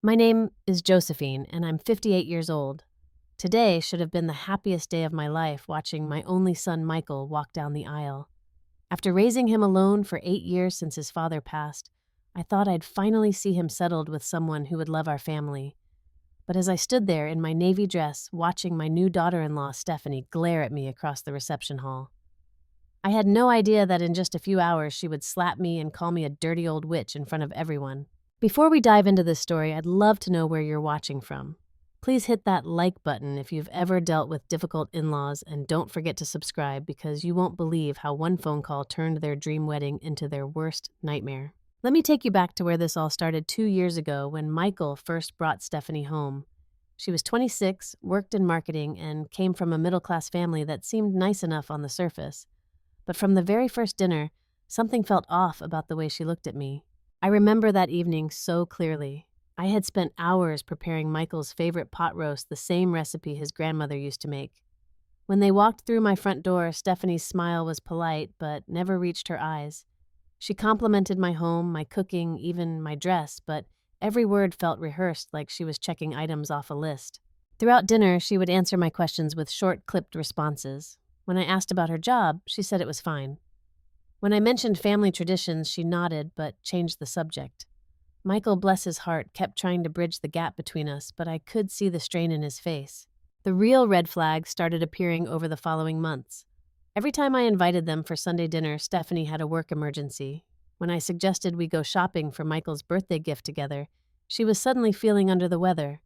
My name is Josephine, and I'm 58 years old. Today should have been the happiest day of my life watching my only son Michael walk down the aisle. After raising him alone for 8 years since his father passed, I thought I'd finally see him settled with someone who would love our family. But as I stood there in my navy dress watching my new daughter-in-law Stephanie glare at me across the reception hall, I had no idea that in just a few hours she would slap me and call me a dirty old witch in front of everyone. Before we dive into this story, I'd love to know where you're watching from. Please hit that like button if you've ever dealt with difficult in-laws, and don't forget to subscribe because you won't believe how one phone call turned their dream wedding into their worst nightmare. Let me take you back to where this all started 2 years ago when Michael first brought Stephanie home. She was 26, worked in marketing, and came from a middle-class family that seemed nice enough on the surface. But from the very first dinner, something felt off about the way she looked at me. I remember that evening so clearly. I had spent hours preparing Michael's favorite pot roast, the same recipe his grandmother used to make. When they walked through my front door, Stephanie's smile was polite but never reached her eyes. She complimented my home, my cooking, even my dress, but every word felt rehearsed, like she was checking items off a list. Throughout dinner, she would answer my questions with short, clipped responses. When I asked about her job, she said it was fine. When I mentioned family traditions, she nodded but changed the subject. Michael, bless his heart, kept trying to bridge the gap between us, but I could see the strain in his face. The real red flags started appearing over the following months. Every time I invited them for Sunday dinner, Stephanie had a work emergency. When I suggested we go shopping for Michael's birthday gift together, she was suddenly feeling under the weather.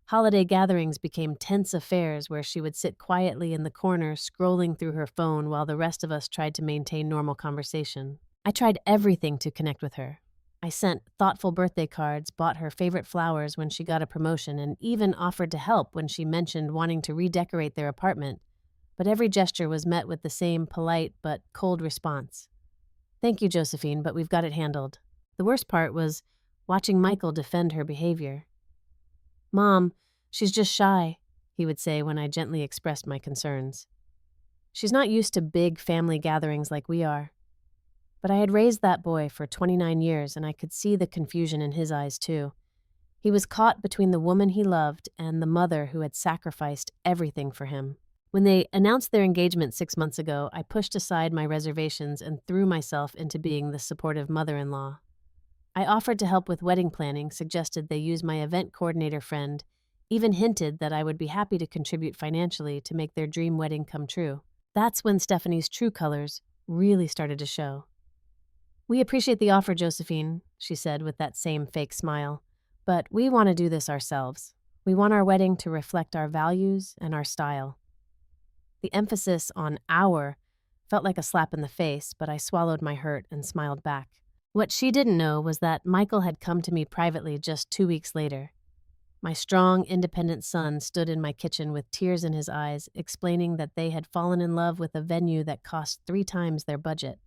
Holiday gatherings became tense affairs where she would sit quietly in the corner scrolling through her phone while the rest of us tried to maintain normal conversation. I tried everything to connect with her. I sent thoughtful birthday cards, bought her favorite flowers when she got a promotion, and even offered to help when she mentioned wanting to redecorate their apartment. But every gesture was met with the same polite but cold response. "Thank you, Josephine, but we've got it handled." The worst part was watching Michael defend her behavior. "Mom, she's just shy," he would say when I gently expressed my concerns. "She's not used to big family gatherings like we are." But I had raised that boy for 29 years, and I could see the confusion in his eyes, too. He was caught between the woman he loved and the mother who had sacrificed everything for him. When they announced their engagement 6 months ago, I pushed aside my reservations and threw myself into being the supportive mother-in-law. I offered to help with wedding planning, suggested they use my event coordinator friend, even hinted that I would be happy to contribute financially to make their dream wedding come true. That's when Stephanie's true colors really started to show. "We appreciate the offer, Josephine," she said with that same fake smile, "but we want to do this ourselves. We want our wedding to reflect our values and our style." The emphasis on "our" felt like a slap in the face, but I swallowed my hurt and smiled back. What she didn't know was that Michael had come to me privately just 2 weeks later. My strong, independent son stood in my kitchen with tears in his eyes, explaining that they had fallen in love with a venue that cost 3 times their budget.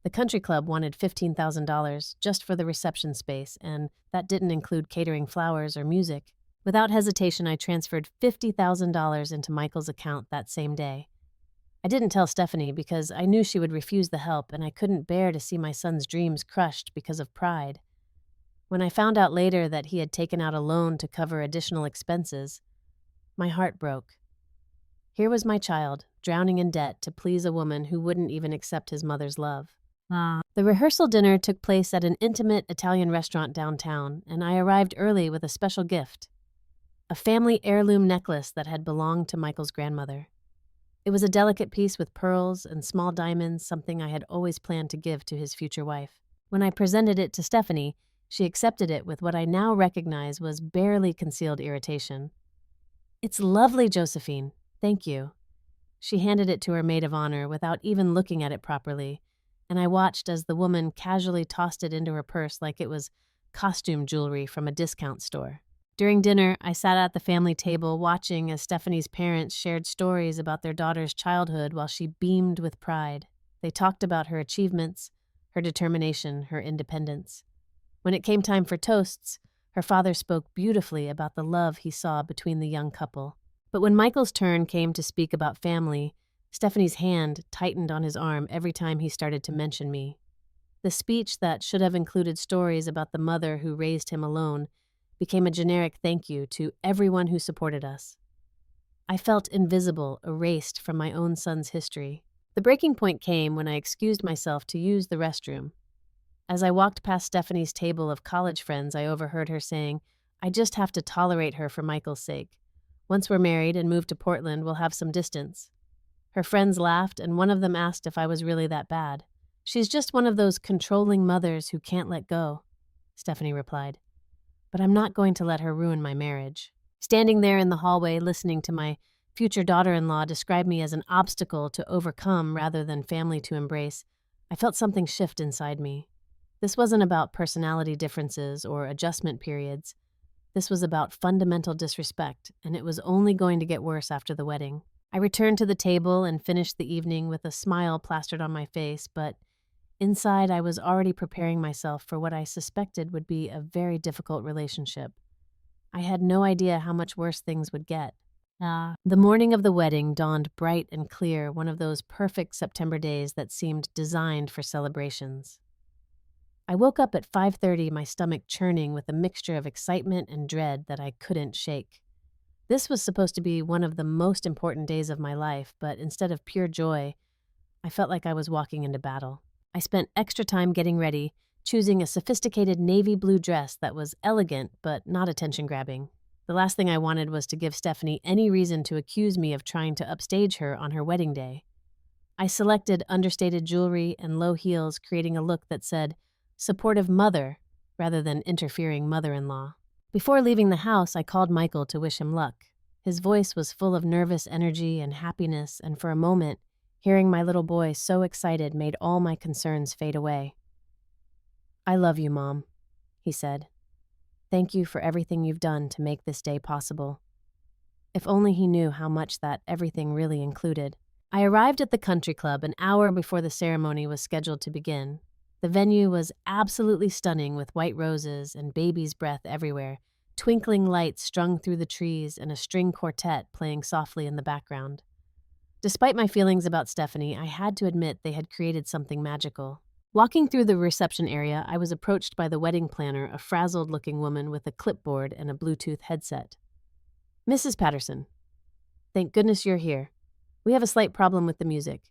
The country club wanted $15,000 just for the reception space, and that didn't include catering, flowers, or music. Without hesitation, I transferred $50,000 into Michael's account that same day. I didn't tell Stephanie because I knew she would refuse the help, and I couldn't bear to see my son's dreams crushed because of pride. When I found out later that he had taken out a loan to cover additional expenses, my heart broke. Here was my child, drowning in debt to please a woman who wouldn't even accept his mother's love. The rehearsal dinner took place at an intimate Italian restaurant downtown, and I arrived early with a special gift, a family heirloom necklace that had belonged to Michael's grandmother. It was a delicate piece with pearls and small diamonds, something I had always planned to give to his future wife. When I presented it to Stephanie, she accepted it with what I now recognize was barely concealed irritation. "It's lovely, Josephine. Thank you." She handed it to her maid of honor without even looking at it properly, and I watched as the woman casually tossed it into her purse like it was costume jewelry from a discount store. During dinner, I sat at the family table watching as Stephanie's parents shared stories about their daughter's childhood while she beamed with pride. They talked about her achievements, her determination, her independence. When it came time for toasts, her father spoke beautifully about the love he saw between the young couple. But when Michael's turn came to speak about family, Stephanie's hand tightened on his arm every time he started to mention me. The speech that should have included stories about the mother who raised him alone became a generic thank you to everyone who supported us. I felt invisible, erased from my own son's history. The breaking point came when I excused myself to use the restroom. As I walked past Stephanie's table of college friends, I overheard her saying, "I just have to tolerate her for Michael's sake. Once we're married and move to Portland, we'll have some distance." Her friends laughed, and one of them asked if I was really that bad. "She's just one of those controlling mothers who can't let go," Stephanie replied. "But I'm not going to let her ruin my marriage." Standing there in the hallway listening to my future daughter-in-law describe me as an obstacle to overcome rather than family to embrace, I felt something shift inside me. This wasn't about personality differences or adjustment periods. This was about fundamental disrespect, and it was only going to get worse after the wedding. I returned to the table and finished the evening with a smile plastered on my face, but inside I was already preparing myself for what I suspected would be a very difficult relationship. I had no idea how much worse things would get. The morning of the wedding dawned bright and clear, one of those perfect September days that seemed designed for celebrations. I woke up at 5:30, my stomach churning with a mixture of excitement and dread that I couldn't shake. This was supposed to be one of the most important days of my life, but instead of pure joy, I felt like I was walking into battle. I spent extra time getting ready, choosing a sophisticated navy blue dress that was elegant but not attention-grabbing. The last thing I wanted was to give Stephanie any reason to accuse me of trying to upstage her on her wedding day. I selected understated jewelry and low heels, creating a look that said, "supportive mother," rather than interfering mother-in-law. Before leaving the house, I called Michael to wish him luck. His voice was full of nervous energy and happiness, and for a moment, hearing my little boy so excited made all my concerns fade away. "I love you, Mom," he said. "Thank you for everything you've done to make this day possible." If only he knew how much that everything really included. I arrived at the country club an hour before the ceremony was scheduled to begin. The venue was absolutely stunning with white roses and baby's breath everywhere, twinkling lights strung through the trees, and a string quartet playing softly in the background. Despite my feelings about Stephanie, I had to admit they had created something magical. Walking through the reception area, I was approached by the wedding planner, a frazzled-looking woman with a clipboard and a Bluetooth headset. "Mrs. Patterson, thank goodness you're here. We have a slight problem with the music.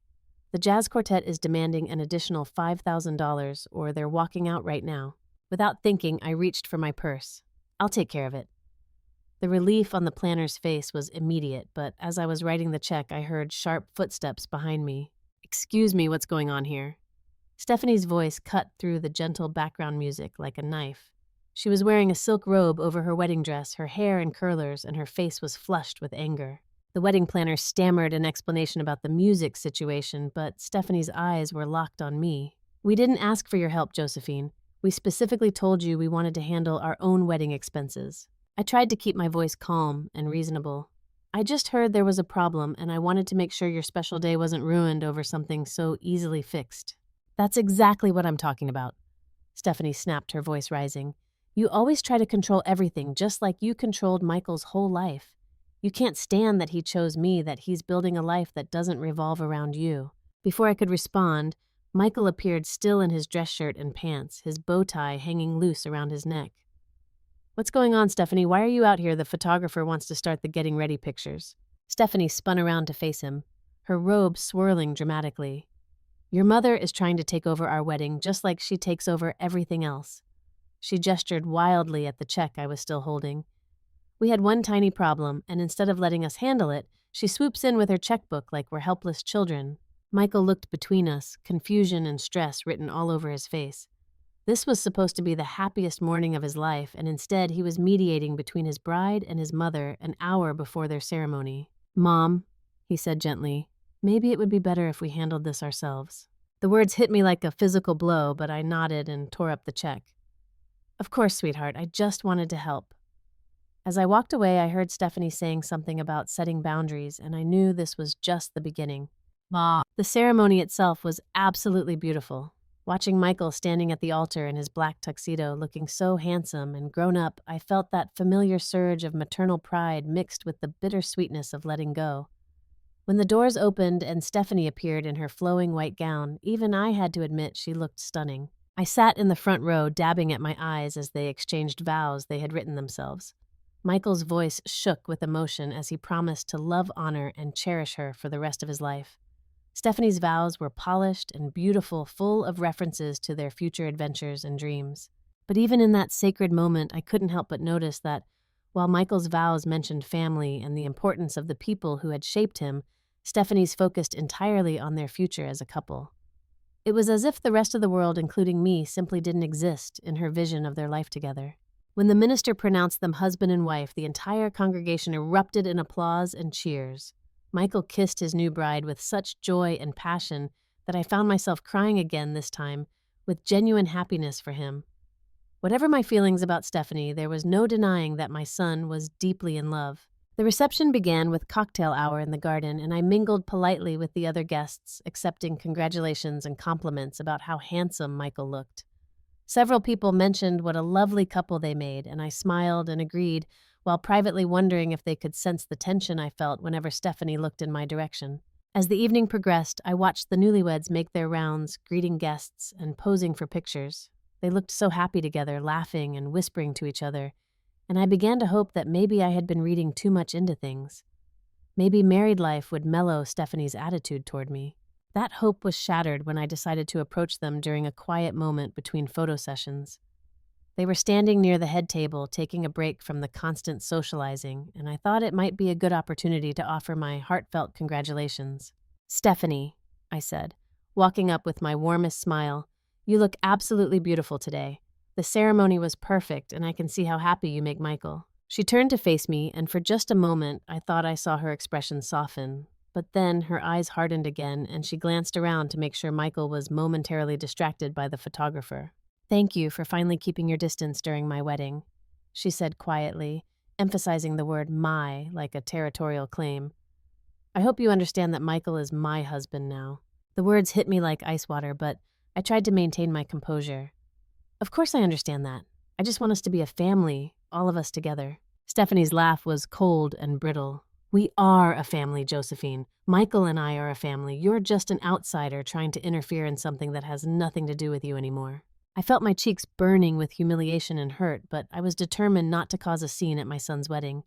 The jazz quartet is demanding an additional $5,000, or they're walking out right now." Without thinking, I reached for my purse. "I'll take care of it." The relief on the planner's face was immediate, but as I was writing the check, I heard sharp footsteps behind me. "Excuse me, what's going on here?" Stephanie's voice cut through the gentle background music like a knife. She was wearing a silk robe over her wedding dress, her hair in curlers, and her face was flushed with anger. The wedding planner stammered an explanation about the music situation, but Stephanie's eyes were locked on me. "We didn't ask for your help, Josephine. We specifically told you we wanted to handle our own wedding expenses." I tried to keep my voice calm and reasonable. "I just heard there was a problem, and I wanted to make sure your special day wasn't ruined over something so easily fixed." "That's exactly what I'm talking about," Stephanie snapped, her voice rising. "You always try to control everything, just like you controlled Michael's whole life. You can't stand that he chose me, that he's building a life that doesn't revolve around you." Before I could respond, Michael appeared still in his dress shirt and pants, his bow tie hanging loose around his neck. "What's going on, Stephanie? Why are you out here? The photographer wants to start the getting ready pictures." Stephanie spun around to face him, her robe swirling dramatically. "Your mother is trying to take over our wedding just like she takes over everything else." She gestured wildly at the check I was still holding. "We had one tiny problem, and instead of letting us handle it, she swoops in with her checkbook like we're helpless children." Michael looked between us, confusion and stress written all over his face. This was supposed to be the happiest morning of his life, and instead he was mediating between his bride and his mother an hour before their ceremony. "Mom," he said gently, "maybe it would be better if we handled this ourselves." The words hit me like a physical blow, but I nodded and tore up the check. "Of course, sweetheart, I just wanted to help." As I walked away, I heard Stephanie saying something about setting boundaries, and I knew this was just the beginning. The ceremony itself was absolutely beautiful. Watching Michael standing at the altar in his black tuxedo, looking so handsome and grown up, I felt that familiar surge of maternal pride mixed with the bittersweetness of letting go. When the doors opened and Stephanie appeared in her flowing white gown, even I had to admit she looked stunning. I sat in the front row, dabbing at my eyes as they exchanged vows they had written themselves. Michael's voice shook with emotion as he promised to love, honor, and cherish her for the rest of his life. Stephanie's vows were polished and beautiful, full of references to their future adventures and dreams. But even in that sacred moment, I couldn't help but notice that, while Michael's vows mentioned family and the importance of the people who had shaped him, Stephanie's focused entirely on their future as a couple. It was as if the rest of the world, including me, simply didn't exist in her vision of their life together. When the minister pronounced them husband and wife, the entire congregation erupted in applause and cheers. Michael kissed his new bride with such joy and passion that I found myself crying again this time, with genuine happiness for him. Whatever my feelings about Stephanie, there was no denying that my son was deeply in love. The reception began with cocktail hour in the garden, and I mingled politely with the other guests, accepting congratulations and compliments about how handsome Michael looked. Several people mentioned what a lovely couple they made, and I smiled and agreed, while privately wondering if they could sense the tension I felt whenever Stephanie looked in my direction. As the evening progressed, I watched the newlyweds make their rounds, greeting guests and posing for pictures. They looked so happy together, laughing and whispering to each other, and I began to hope that maybe I had been reading too much into things. Maybe married life would mellow Stephanie's attitude toward me. That hope was shattered when I decided to approach them during a quiet moment between photo sessions. They were standing near the head table, taking a break from the constant socializing, and I thought it might be a good opportunity to offer my heartfelt congratulations. "Stephanie," I said, walking up with my warmest smile, "you look absolutely beautiful today. The ceremony was perfect, and I can see how happy you make Michael." She turned to face me, and for just a moment I thought I saw her expression soften. But then her eyes hardened again, and she glanced around to make sure Michael was momentarily distracted by the photographer. "Thank you for finally keeping your distance during my wedding," she said quietly, emphasizing the word "my" like a territorial claim. "I hope you understand that Michael is my husband now." The words hit me like ice water, but I tried to maintain my composure. "Of course I understand that. I just want us to be a family, all of us together." Stephanie's laugh was cold and brittle. "We are a family, Josephine. Michael and I are a family. You're just an outsider trying to interfere in something that has nothing to do with you anymore." I felt my cheeks burning with humiliation and hurt, but I was determined not to cause a scene at my son's wedding.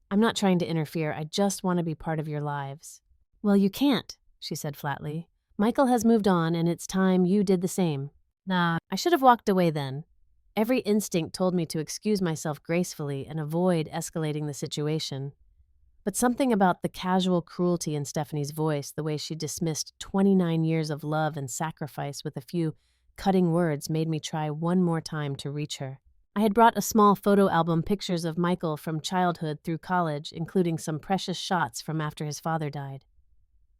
"I'm not trying to interfere. I just want to be part of your lives." "Well, you can't," she said flatly. "Michael has moved on, and it's time you did the same." Nah, I should have walked away then. Every instinct told me to excuse myself gracefully and avoid escalating the situation. But something about the casual cruelty in Stephanie's voice, the way she dismissed 29 years of love and sacrifice with a few cutting words, made me try one more time to reach her. I had brought a small photo album, pictures of Michael from childhood through college, including some precious shots from after his father died.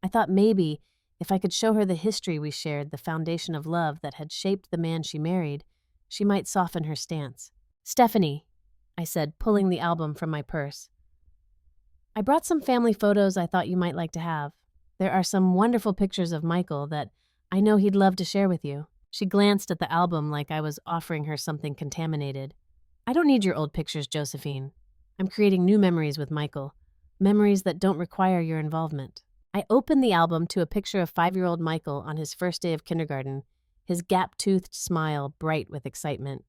I thought maybe, if I could show her the history we shared, the foundation of love that had shaped the man she married, she might soften her stance. "Stephanie," I said, pulling the album from my purse, "I brought some family photos I thought you might like to have. There are some wonderful pictures of Michael that I know he'd love to share with you." She glanced at the album like I was offering her something contaminated. "I don't need your old pictures, Josephine. I'm creating new memories with Michael, memories that don't require your involvement." I opened the album to a picture of 5-year-old Michael on his first day of kindergarten, his gap-toothed smile bright with excitement.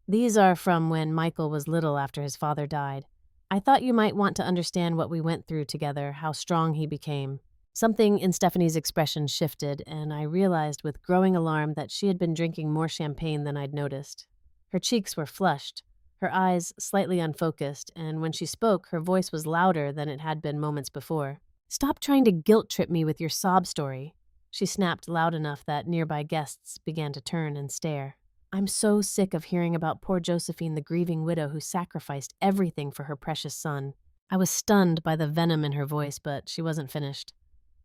"These are from when Michael was little after his father died. I thought you might want to understand what we went through together, how strong he became." Something in Stephanie's expression shifted, and I realized with growing alarm that she had been drinking more champagne than I'd noticed. Her cheeks were flushed, her eyes slightly unfocused, and when she spoke, her voice was louder than it had been moments before. "Stop trying to guilt-trip me with your sob story," she snapped loud enough that nearby guests began to turn and stare. "I'm so sick of hearing about poor Josephine, the grieving widow who sacrificed everything for her precious son." I was stunned by the venom in her voice, but she wasn't finished.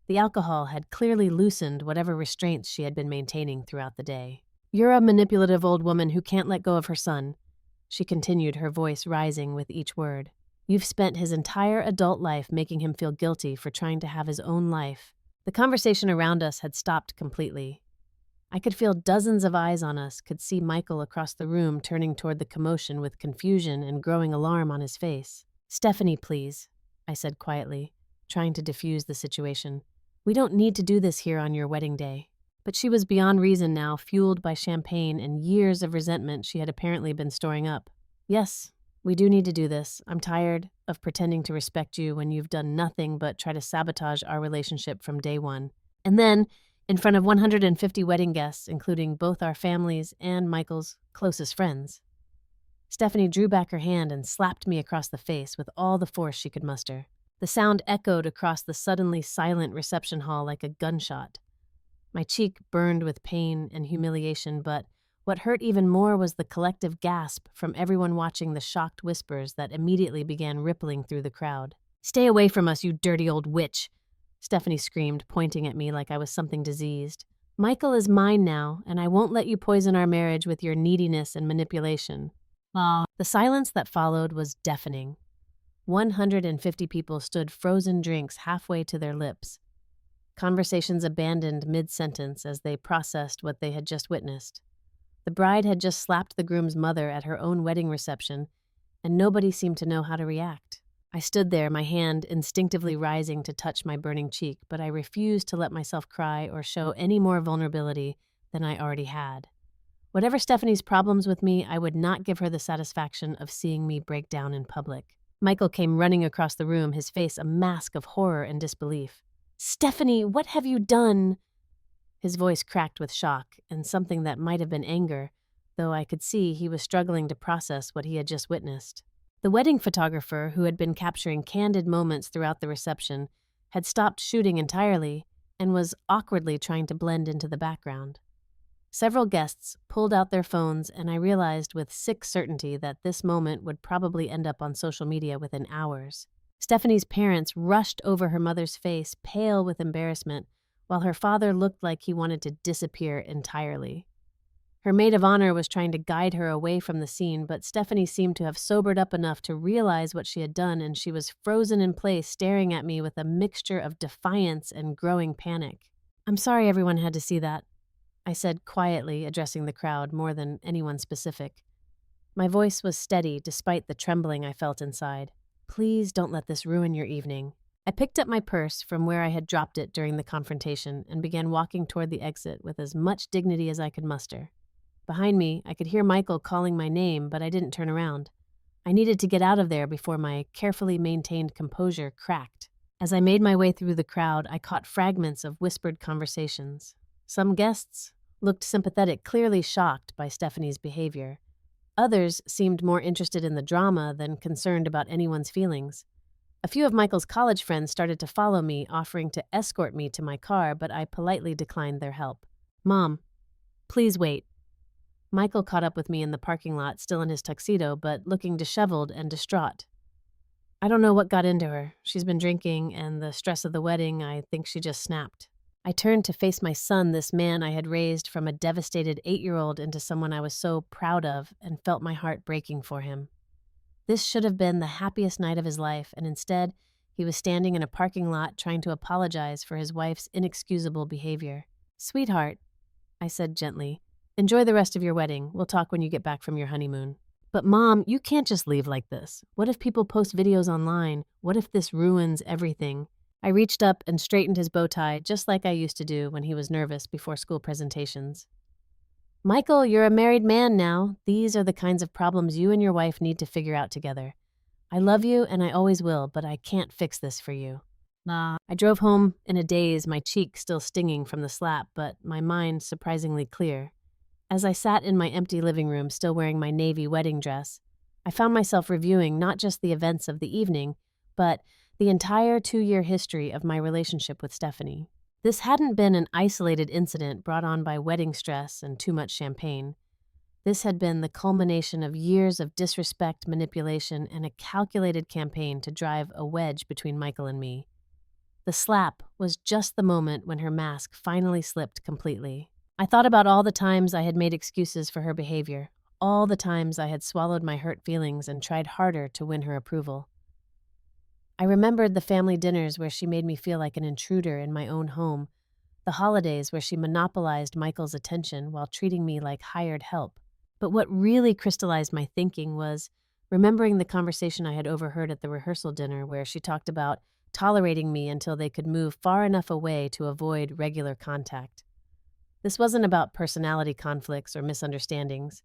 The alcohol had clearly loosened whatever restraints she had been maintaining throughout the day. "You're a manipulative old woman who can't let go of her son," she continued, her voice rising with each word. "You've spent his entire adult life making him feel guilty for trying to have his own life." The conversation around us had stopped completely. I could feel dozens of eyes on us, could see Michael across the room turning toward the commotion with confusion and growing alarm on his face. "Stephanie, please," I said quietly, trying to diffuse the situation. "We don't need to do this here on your wedding day." But she was beyond reason now, fueled by champagne and years of resentment she had apparently been storing up. Yes, we do need to do this. I'm tired of pretending to respect you when you've done nothing but try to sabotage our relationship from day one. And then, in front of 150 wedding guests, including both our families and Michael's closest friends. Stephanie drew back her hand and slapped me across the face with all the force she could muster. The sound echoed across the suddenly silent reception hall like a gunshot. My cheek burned with pain and humiliation, but what hurt even more was the collective gasp from everyone watching, the shocked whispers that immediately began rippling through the crowd. "Stay away from us, you dirty old witch!" Stephanie screamed, pointing at me like I was something diseased. "Michael is mine now, and I won't let you poison our marriage with your neediness and manipulation." The silence that followed was deafening. 150 people stood frozen drinks halfway to their lips. Conversations abandoned mid-sentence as they processed what they had just witnessed. The bride had just slapped the groom's mother at her own wedding reception, and nobody seemed to know how to react. I stood there, my hand instinctively rising to touch my burning cheek, but I refused to let myself cry or show any more vulnerability than I already had. Whatever Stephanie's problems with me, I would not give her the satisfaction of seeing me break down in public. Michael came running across the room, his face a mask of horror and disbelief. "Stephanie, what have you done?" His voice cracked with shock and something that might have been anger, though I could see he was struggling to process what he had just witnessed. The wedding photographer, who had been capturing candid moments throughout the reception, had stopped shooting entirely and was awkwardly trying to blend into the background. Several guests pulled out their phones, and I realized with sick certainty that this moment would probably end up on social media within hours. Stephanie's parents rushed over her mother's face, pale with embarrassment, while her father looked like he wanted to disappear entirely. Her maid of honor was trying to guide her away from the scene, but Stephanie seemed to have sobered up enough to realize what she had done, and she was frozen in place, staring at me with a mixture of defiance and growing panic. "I'm sorry everyone had to see that," I said quietly, addressing the crowd more than anyone specific. My voice was steady despite the trembling I felt inside. "Please don't let this ruin your evening." I picked up my purse from where I had dropped it during the confrontation and began walking toward the exit with as much dignity as I could muster. Behind me, I could hear Michael calling my name, but I didn't turn around. I needed to get out of there before my carefully maintained composure cracked. As I made my way through the crowd, I caught fragments of whispered conversations. Some guests looked sympathetic, clearly shocked by Stephanie's behavior. Others seemed more interested in the drama than concerned about anyone's feelings. A few of Michael's college friends started to follow me, offering to escort me to my car, but I politely declined their help. "Mom, please wait." Michael caught up with me in the parking lot, still in his tuxedo, but looking disheveled and distraught. "I don't know what got into her. She's been drinking, and the stress of the wedding, I think she just snapped." I turned to face my son, this man I had raised from a devastated 8-year-old into someone I was so proud of, and felt my heart breaking for him. This should have been the happiest night of his life, and instead, he was standing in a parking lot trying to apologize for his wife's inexcusable behavior. "Sweetheart," I said gently, "enjoy the rest of your wedding. We'll talk when you get back from your honeymoon." "But Mom, you can't just leave like this. What if people post videos online? What if this ruins everything?" I reached up and straightened his bow tie, just like I used to do when he was nervous before school presentations. "Michael, you're a married man now. These are the kinds of problems you and your wife need to figure out together. I love you, and I always will, but I can't fix this for you." I drove home in a daze, my cheek still stinging from the slap, but my mind surprisingly clear. As I sat in my empty living room, still wearing my navy wedding dress, I found myself reviewing not just the events of the evening, but the entire 2-year history of my relationship with Stephanie. This hadn't been an isolated incident brought on by wedding stress and too much champagne. This had been the culmination of years of disrespect, manipulation, and a calculated campaign to drive a wedge between Michael and me. The slap was just the moment when her mask finally slipped completely. I thought about all the times I had made excuses for her behavior, all the times I had swallowed my hurt feelings and tried harder to win her approval. I remembered the family dinners where she made me feel like an intruder in my own home, the holidays where she monopolized Michael's attention while treating me like hired help. But what really crystallized my thinking was remembering the conversation I had overheard at the rehearsal dinner where she talked about tolerating me until they could move far enough away to avoid regular contact. This wasn't about personality conflicts or misunderstandings.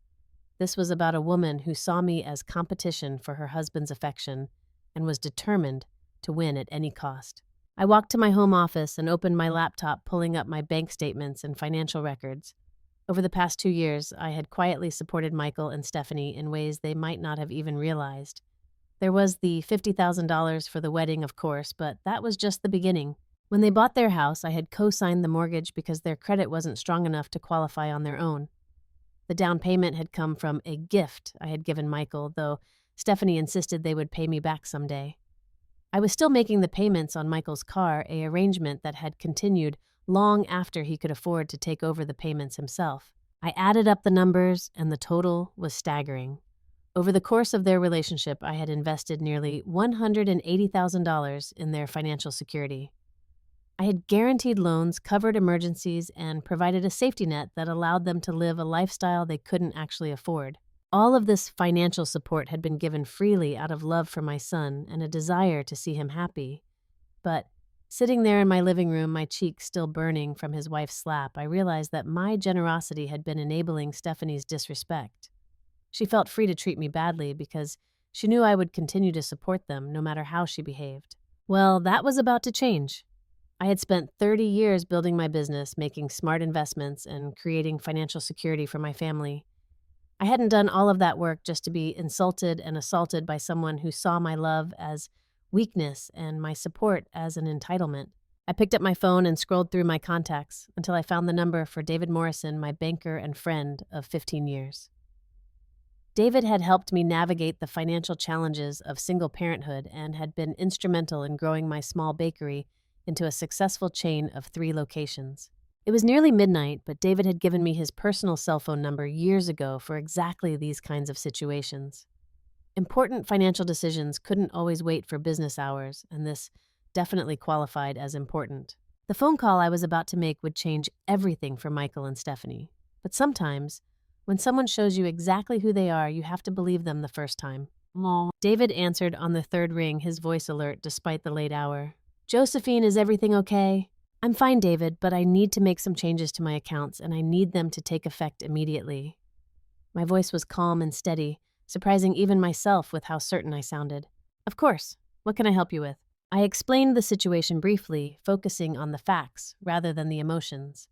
This was about a woman who saw me as competition for her husband's affection and was determined to win at any cost. I walked to my home office and opened my laptop, pulling up my bank statements and financial records. Over the past 2 years, I had quietly supported Michael and Stephanie in ways they might not have even realized. There was the $50,000 for the wedding, of course, but that was just the beginning. When they bought their house, I had co-signed the mortgage because their credit wasn't strong enough to qualify on their own. The down payment had come from a gift I had given Michael, though Stephanie insisted they would pay me back someday. I was still making the payments on Michael's car, an arrangement that had continued long after he could afford to take over the payments himself. I added up the numbers, and the total was staggering. Over the course of their relationship, I had invested nearly $180,000 in their financial security. I had guaranteed loans, covered emergencies, and provided a safety net that allowed them to live a lifestyle they couldn't actually afford. All of this financial support had been given freely out of love for my son and a desire to see him happy. But sitting there in my living room, my cheeks still burning from his wife's slap, I realized that my generosity had been enabling Stephanie's disrespect. She felt free to treat me badly because she knew I would continue to support them no matter how she behaved. Well, that was about to change. I had spent 30 years building my business, making smart investments, and creating financial security for my family. I hadn't done all of that work just to be insulted and assaulted by someone who saw my love as weakness and my support as an entitlement. I picked up my phone and scrolled through my contacts until I found the number for David Morrison, my banker and friend of 15 years. David had helped me navigate the financial challenges of single parenthood and had been instrumental in growing my small bakery into a successful chain of 3 locations. It was nearly midnight, but David had given me his personal cell phone number years ago for exactly these kinds of situations. Important financial decisions couldn't always wait for business hours, and this definitely qualified as important. The phone call I was about to make would change everything for Michael and Stephanie. But sometimes, when someone shows you exactly who they are, you have to believe them the first time. David answered on the 3rd ring, his voice alert despite the late hour. "Josephine, is everything okay?" "I'm fine, David, but I need to make some changes to my accounts, and I need them to take effect immediately." My voice was calm and steady, surprising even myself with how certain I sounded. "Of course. What can I help you with?" I explained the situation briefly, focusing on the facts rather than the emotions.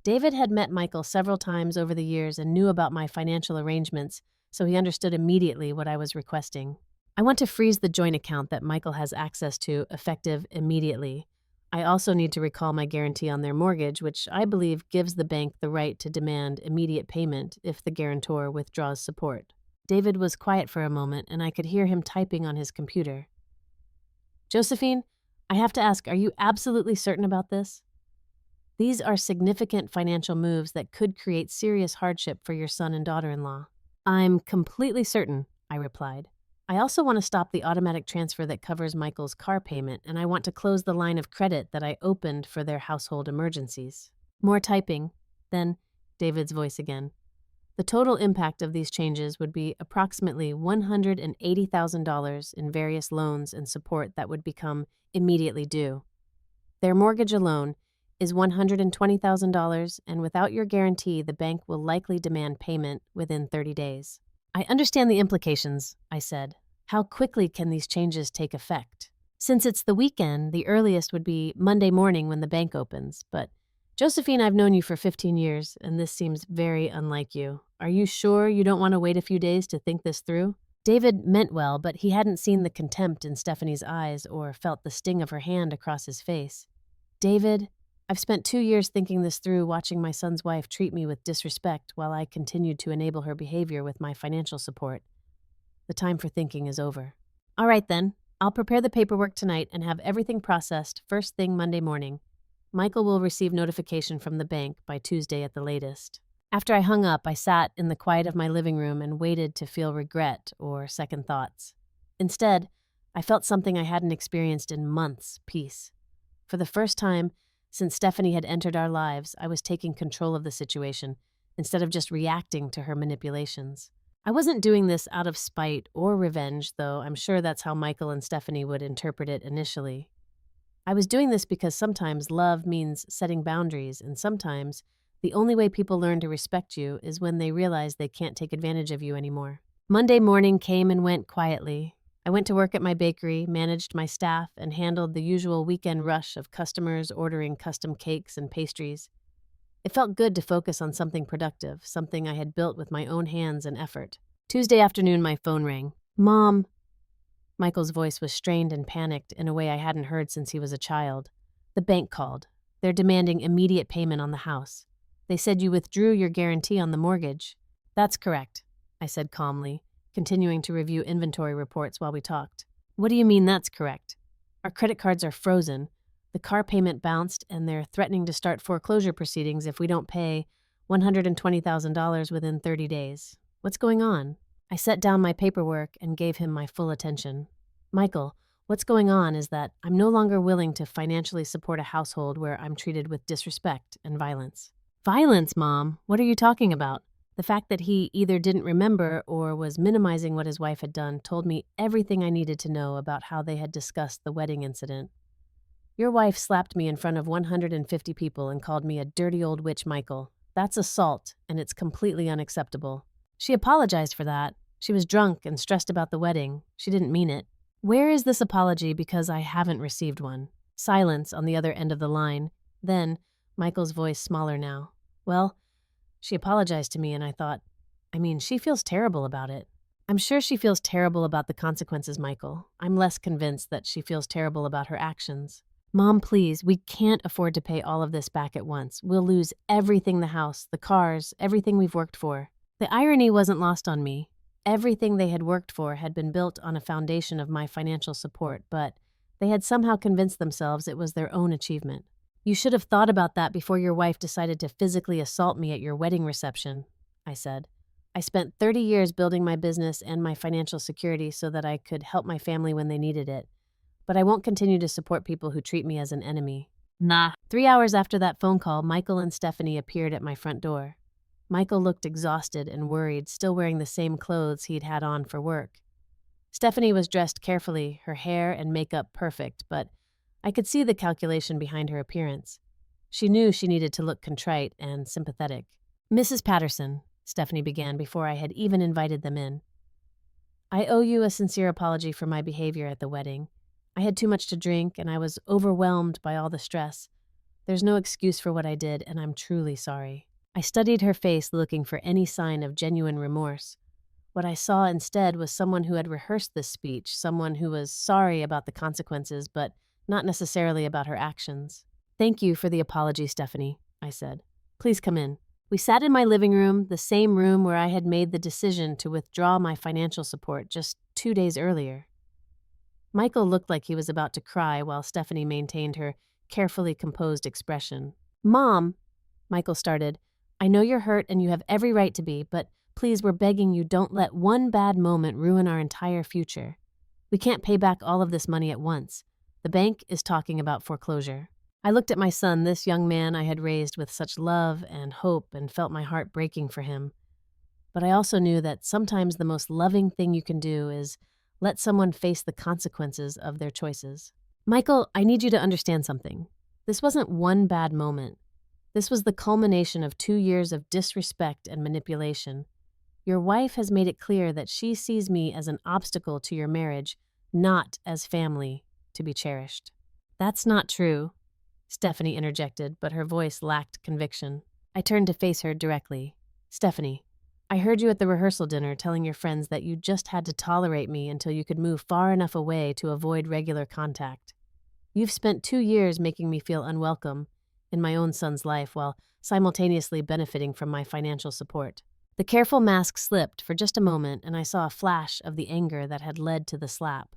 David had met Michael several times over the years and knew about my financial arrangements, so he understood immediately what I was requesting. "I want to freeze the joint account that Michael has access to, effective immediately. I also need to recall my guarantee on their mortgage, which I believe gives the bank the right to demand immediate payment if the guarantor withdraws support." David was quiet for a moment, and I could hear him typing on his computer. "Josephine, I have to ask, are you absolutely certain about this? These are significant financial moves that could create serious hardship for your son and daughter-in-law." "I'm completely certain," I replied. "I also want to stop the automatic transfer that covers Michael's car payment, and I want to close the line of credit that I opened for their household emergencies." More typing, then David's voice again. "The total impact of these changes would be approximately $180,000 in various loans and support that would become immediately due. Their mortgage alone is $120,000, and without your guarantee, the bank will likely demand payment within 30 days. "I understand the implications," I said. "How quickly can these changes take effect?" "Since it's the weekend, the earliest would be Monday morning when the bank opens. But, Josephine, I've known you for 15 years, and this seems very unlike you. Are you sure you don't want to wait a few days to think this through?" David meant well, but he hadn't seen the contempt in Stephanie's eyes or felt the sting of her hand across his face. "David, I've spent 2 years thinking this through, watching my son's wife treat me with disrespect while I continued to enable her behavior with my financial support. The time for thinking is over." "All right, then. I'll prepare the paperwork tonight and have everything processed first thing Monday morning. Michael will receive notification from the bank by Tuesday at the latest." After I hung up, I sat in the quiet of my living room and waited to feel regret or second thoughts. Instead, I felt something I hadn't experienced in months: peace. For the first time since Stephanie had entered our lives, I was taking control of the situation instead of just reacting to her manipulations. I wasn't doing this out of spite or revenge, though I'm sure that's how Michael and Stephanie would interpret it initially. I was doing this because sometimes love means setting boundaries, and sometimes The only way people learn to respect you is when they realize they can't take advantage of you anymore. Monday morning came and went quietly. I went to work at my bakery, managed my staff, and handled the usual weekend rush of customers ordering custom cakes and pastries. It felt good to focus on something productive, something I had built with my own hands and effort. Tuesday afternoon, my phone rang. "Mom." Michael's voice was strained and panicked in a way I hadn't heard since he was a child. "The bank called. They're demanding immediate payment on the house. They said you withdrew your guarantee on the mortgage." "That's correct," I said calmly, continuing to review inventory reports while we talked. "What do you mean that's correct? Our credit cards are frozen. The car payment bounced, and they're threatening to start foreclosure proceedings if we don't pay $120,000 within 30 days. What's going on?" I set down my paperwork and gave him my full attention. "Michael, what's going on is that I'm no longer willing to financially support a household where I'm treated with disrespect and violence." "Violence, Mom? What are you talking about?" The fact that he either didn't remember or was minimizing what his wife had done told me everything I needed to know about how they had discussed the wedding incident. "Your wife slapped me in front of 150 people and called me a dirty old witch, Michael. That's assault, and it's completely unacceptable. She apologized for that. She was drunk and stressed about the wedding. She didn't mean it." "Where is this apology, because I haven't received one?" Silence on the other end of the line. Then, Michael's voice smaller now. "Well, she apologized to me and I thought, she feels terrible about it." "I'm sure she feels terrible about the consequences, Michael. I'm less convinced that she feels terrible about her actions." "Mom, please, we can't afford to pay all of this back at once. We'll lose everything, the house, the cars, everything we've worked for." The irony wasn't lost on me. Everything they had worked for had been built on a foundation of my financial support, but they had somehow convinced themselves it was their own achievement. "You should have thought about that before your wife decided to physically assault me at your wedding reception," I said. "I spent 30 years building my business and my financial security so that I could help my family when they needed it. But I won't continue to support people who treat me as an enemy." Nah. 3 hours after that phone call, Michael and Stephanie appeared at my front door. Michael looked exhausted and worried, still wearing the same clothes he'd had on for work. Stephanie was dressed carefully, her hair and makeup perfect, but I could see the calculation behind her appearance. She knew she needed to look contrite and sympathetic. "Mrs. Patterson," Stephanie began before I had even invited them in, "I owe you a sincere apology for my behavior at the wedding. I had too much to drink, and I was overwhelmed by all the stress. There's no excuse for what I did, and I'm truly sorry." I studied her face, looking for any sign of genuine remorse. What I saw instead was someone who had rehearsed this speech, someone who was sorry about the consequences, but not necessarily about her actions. "Thank you for the apology, Stephanie," I said. "Please come in." We sat in my living room, the same room where I had made the decision to withdraw my financial support just 2 days earlier. Michael looked like he was about to cry while Stephanie maintained her carefully composed expression. "Mom," Michael started, "I know you're hurt and you have every right to be, but please, we're begging you, don't let one bad moment ruin our entire future. We can't pay back all of this money at once. The bank is talking about foreclosure." I looked at my son, this young man I had raised with such love and hope, and felt my heart breaking for him. But I also knew that sometimes the most loving thing you can do is let someone face the consequences of their choices. "Michael, I need you to understand something. This wasn't one bad moment. This was the culmination of 2 years of disrespect and manipulation. Your wife has made it clear that she sees me as an obstacle to your marriage, not as family to be cherished." "That's not true," Stephanie interjected, but her voice lacked conviction. I turned to face her directly. "Stephanie, I heard you at the rehearsal dinner telling your friends that you just had to tolerate me until you could move far enough away to avoid regular contact. You've spent 2 years making me feel unwelcome in my own son's life while simultaneously benefiting from my financial support." The careful mask slipped for just a moment, and I saw a flash of the anger that had led to the slap.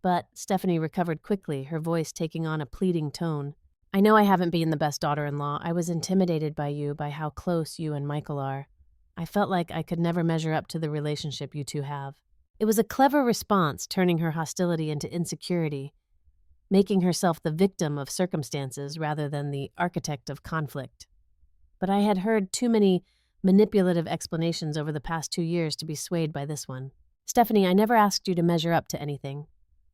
But Stephanie recovered quickly, her voice taking on a pleading tone. "I know I haven't been the best daughter-in-law. I was intimidated by you, by how close you and Michael are. I felt like I could never measure up to the relationship you two have." It was a clever response, turning her hostility into insecurity, making herself the victim of circumstances rather than the architect of conflict. But I had heard too many manipulative explanations over the past 2 years to be swayed by this one. "Stephanie, I never asked you to measure up to anything.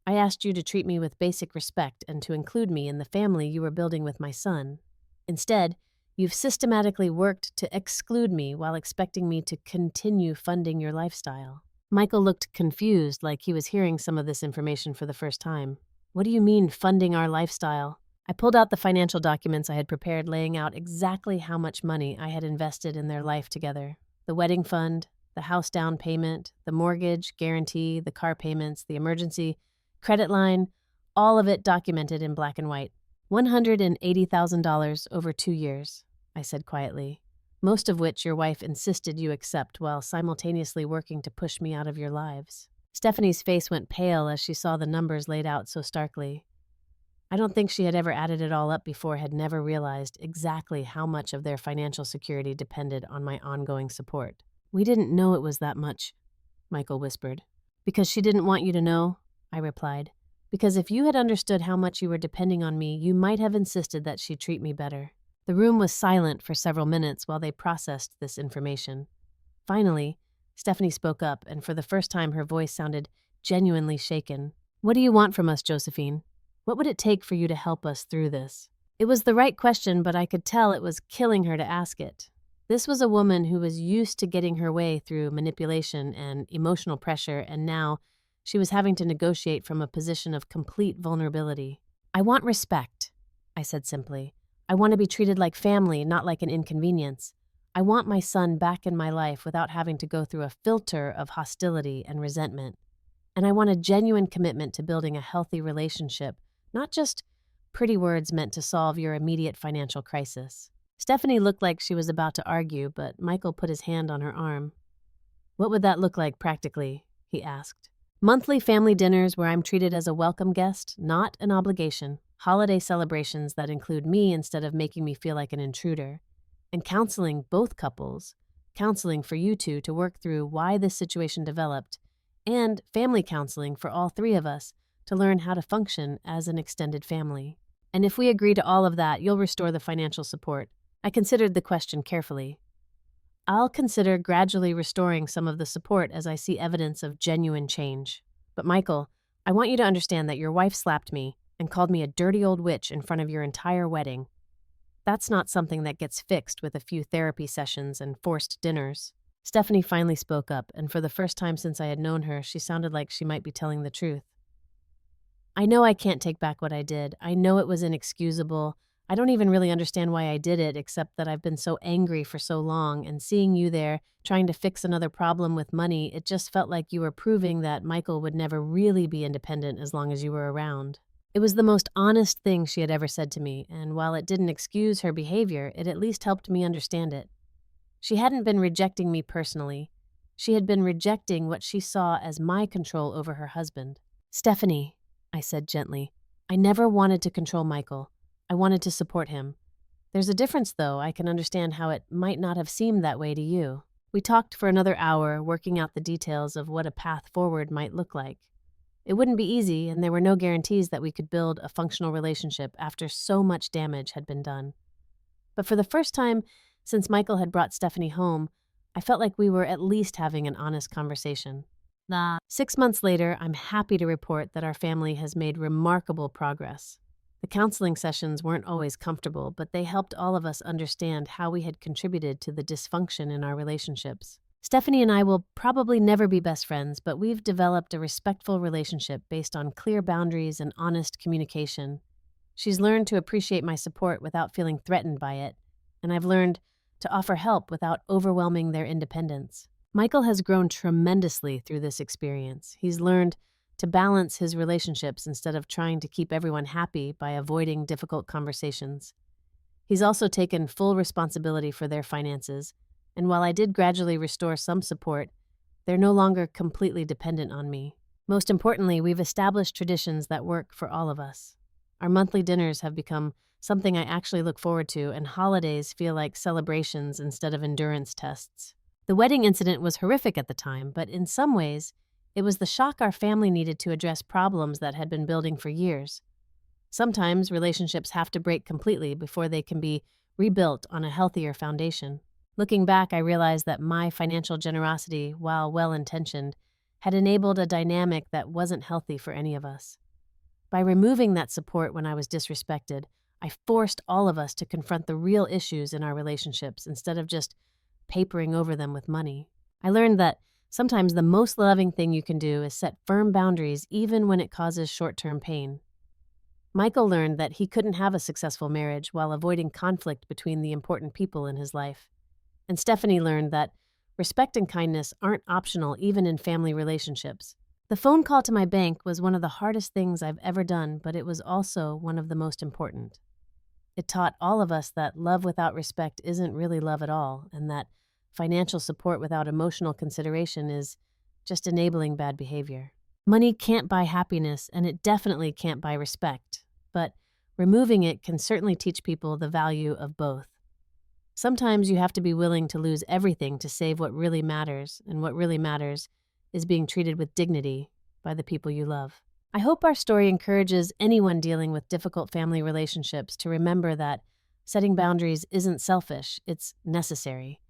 I asked you to treat me with basic respect and to include me in the family you were building with my son. Instead, You've systematically worked to exclude me while expecting me to continue funding your lifestyle." Michael looked confused, like he was hearing some of this information for the first time. "What do you mean, funding our lifestyle?" I pulled out the financial documents I had prepared, laying out exactly how much money I had invested in their life together. The wedding fund, the house down payment, the mortgage, guarantee, the car payments, the emergency, credit line, all of it documented in black and white. $180,000 over 2 years, I said quietly, most of which your wife insisted you accept while simultaneously working to push me out of your lives. Stephanie's face went pale as she saw the numbers laid out so starkly. I don't think she had ever added it all up before, had never realized exactly how much of their financial security depended on my ongoing support. "We didn't know it was that much," Michael whispered. "Because she didn't want you to know," I replied. "Because if you had understood how much you were depending on me, you might have insisted that she treat me better." The room was silent for several minutes while they processed this information. Finally, Stephanie spoke up, and for the first time her voice sounded genuinely shaken. "What do you want from us, Josephine? What would it take for you to help us through this?" It was the right question, but I could tell it was killing her to ask it. This was a woman who was used to getting her way through manipulation and emotional pressure, and now she was having to negotiate from a position of complete vulnerability. "I want respect," I said simply. "I want to be treated like family, not like an inconvenience. I want my son back in my life without having to go through a filter of hostility and resentment. And I want a genuine commitment to building a healthy relationship, not just pretty words meant to solve your immediate financial crisis." Stephanie looked like she was about to argue, but Michael put his hand on her arm. "What would that look like practically?" he asked. "Monthly family dinners where I'm treated as a welcome guest, not an obligation. Holiday celebrations that include me instead of making me feel like an intruder. And counseling both couples, counseling for you two to work through why this situation developed, and family counseling for all three of us to learn how to function as an extended family. And if we agree to all of that, you'll restore the financial support." I considered the question carefully. "I'll consider gradually restoring some of the support as I see evidence of genuine change. But Michael, I want you to understand that your wife slapped me and called me a dirty old witch in front of your entire wedding. That's not something that gets fixed with a few therapy sessions and forced dinners." Stephanie finally spoke up, and for the first time since I had known her, she sounded like she might be telling the truth. "I know I can't take back what I did. I know it was inexcusable. I don't even really understand why I did it, except that I've been so angry for so long, and seeing you there, trying to fix another problem with money, it just felt like you were proving that Michael would never really be independent as long as you were around." It was the most honest thing she had ever said to me, and while it didn't excuse her behavior, it at least helped me understand it. She hadn't been rejecting me personally. She had been rejecting what she saw as my control over her husband. "Stephanie," I said gently, "I never wanted to control Michael. I wanted to support him. There's a difference, though. I can understand how it might not have seemed that way to you." We talked for another hour, working out the details of what a path forward might look like. It wouldn't be easy, and there were no guarantees that we could build a functional relationship after so much damage had been done. But for the first time since Michael had brought Stephanie home, I felt like we were at least having an honest conversation. 6 months later, I'm happy to report that our family has made remarkable progress. The counseling sessions weren't always comfortable, but they helped all of us understand how we had contributed to the dysfunction in our relationships. Stephanie and I will probably never be best friends, but we've developed a respectful relationship based on clear boundaries and honest communication. She's learned to appreciate my support without feeling threatened by it, and I've learned to offer help without overwhelming their independence. Michael has grown tremendously through this experience. He's learned to balance his relationships instead of trying to keep everyone happy by avoiding difficult conversations. He's also taken full responsibility for their finances, and while I did gradually restore some support, they're no longer completely dependent on me. Most importantly, we've established traditions that work for all of us. Our monthly dinners have become something I actually look forward to, and holidays feel like celebrations instead of endurance tests. The wedding incident was horrific at the time, but in some ways, it was the shock our family needed to address problems that had been building for years. Sometimes relationships have to break completely before they can be rebuilt on a healthier foundation. Looking back, I realized that my financial generosity, while well-intentioned, had enabled a dynamic that wasn't healthy for any of us. By removing that support when I was disrespected, I forced all of us to confront the real issues in our relationships instead of just papering over them with money. I learned that sometimes the most loving thing you can do is set firm boundaries even when it causes short-term pain. Michael learned that he couldn't have a successful marriage while avoiding conflict between the important people in his life. And Stephanie learned that respect and kindness aren't optional even in family relationships. The phone call to my bank was one of the hardest things I've ever done, but it was also one of the most important. It taught all of us that love without respect isn't really love at all, and that financial support without emotional consideration is just enabling bad behavior. Money can't buy happiness, and it definitely can't buy respect, but removing it can certainly teach people the value of both. Sometimes you have to be willing to lose everything to save what really matters, and what really matters is being treated with dignity by the people you love. I hope our story encourages anyone dealing with difficult family relationships to remember that setting boundaries isn't selfish, it's necessary.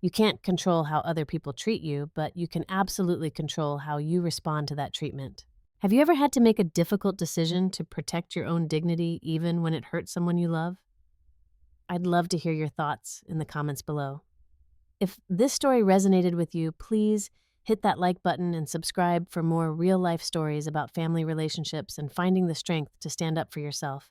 You can't control how other people treat you, but you can absolutely control how you respond to that treatment. Have you ever had to make a difficult decision to protect your own dignity even when it hurts someone you love? I'd love to hear your thoughts in the comments below. If this story resonated with you, please hit that like button and subscribe for more real-life stories about family relationships and finding the strength to stand up for yourself.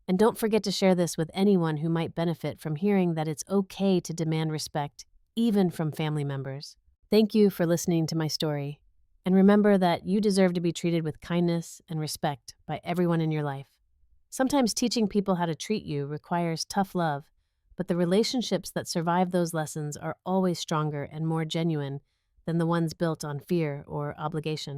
And don't forget to share this with anyone who might benefit from hearing that it's okay to demand respect, even from family members. Thank you for listening to my story. And remember that you deserve to be treated with kindness and respect by everyone in your life. Sometimes teaching people how to treat you requires tough love, but the relationships that survive those lessons are always stronger and more genuine than the ones built on fear or obligation.